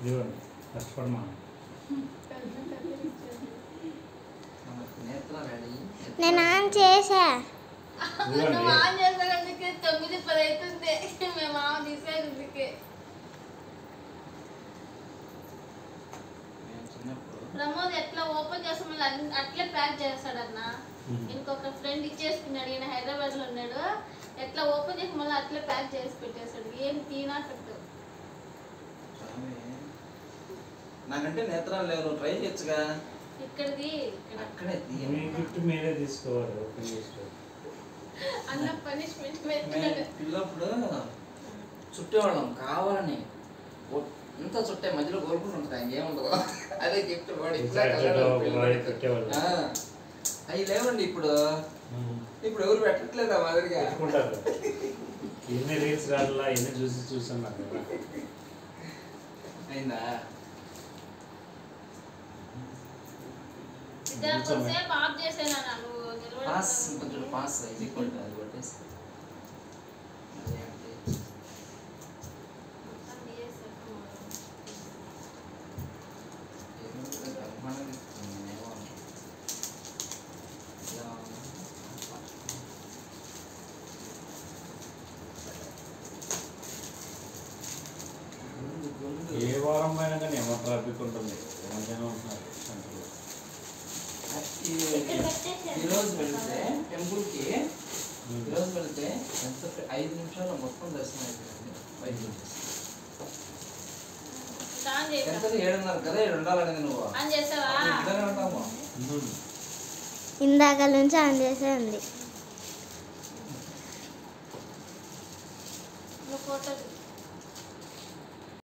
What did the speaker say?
ఇదిగోండి కష్టపడమా నేను ఆన్ చేసా. నువ్వు ఆన్ చేసాక 9:10 అవుతుంది. మేము ఆన్ తీసేది అందుకే. ప్రమోద్ ఎట్లా ఓపెన్ చేస్తాం మళ్ళీ అట్లే ప్యాక్ చేస్తాడన్న. ఇంకొక ఫ్రెండ్ ఇచ్చేసుకున్నాడు, ఈయన హైదరాబాద్ లో ఉన్నాడు. ఎట్లా ఓపెన్ చేసి మళ్ళీ అట్లే ప్యాక్ చేసి పెట్టేస్తాడు. ఏం తీనా కట్టు నాకంటే నేత్రాలు లేవు, ట్రై చేయొచ్చుగా. ఇక్కడిది అక్కడే గిఫ్ట్ మీరే తీసుకోవాలి. ఓపెన్ చేసుకోవాలి అన్న పనిష్మెంట్ పిల్లప్పుడు చుట్టేవాళ్ళం కావాలని, ఇంత చుట్టే మధ్యలో కోరుకుంటూ ఉంటుంది, ఇంకేముండదు. అదే గిఫ్ట్ అవి లేవండి ఇప్పుడు. ఇప్పుడు ఎవరు పెట్టట్లేదా మాదిరిగా పెట్టుకుంటారు. ఎన్ని రీల్స్ రాలా, ఎన్ని చూస్తున్నారు కదా. అయిందా కొంచెంసేపు ఆఫ్ చేసేనా పాస్, కొంచెం పాస్ ఇది కొట్టు, అది కొట్టేసి ఏ వారం పైన కానీ ఏమో ట్రాఫిక్ ఉంటుంది, ఏమంటైనా ఉంటున్నారు. ఈరోజు వెళ్తే టెంపుల్కి, ఈరోజు వెళ్తే ఎంత 5 నిమిషాలు మొత్తం దర్శనం అయిపోయింది. 5 నిమిషాలు ఎంత 7:30 కదా, 7 ఉండాలనేది నువ్వు ఆన్ చేసావా? ఇందాక నుంచి ఆన్ చేసే ఉంది.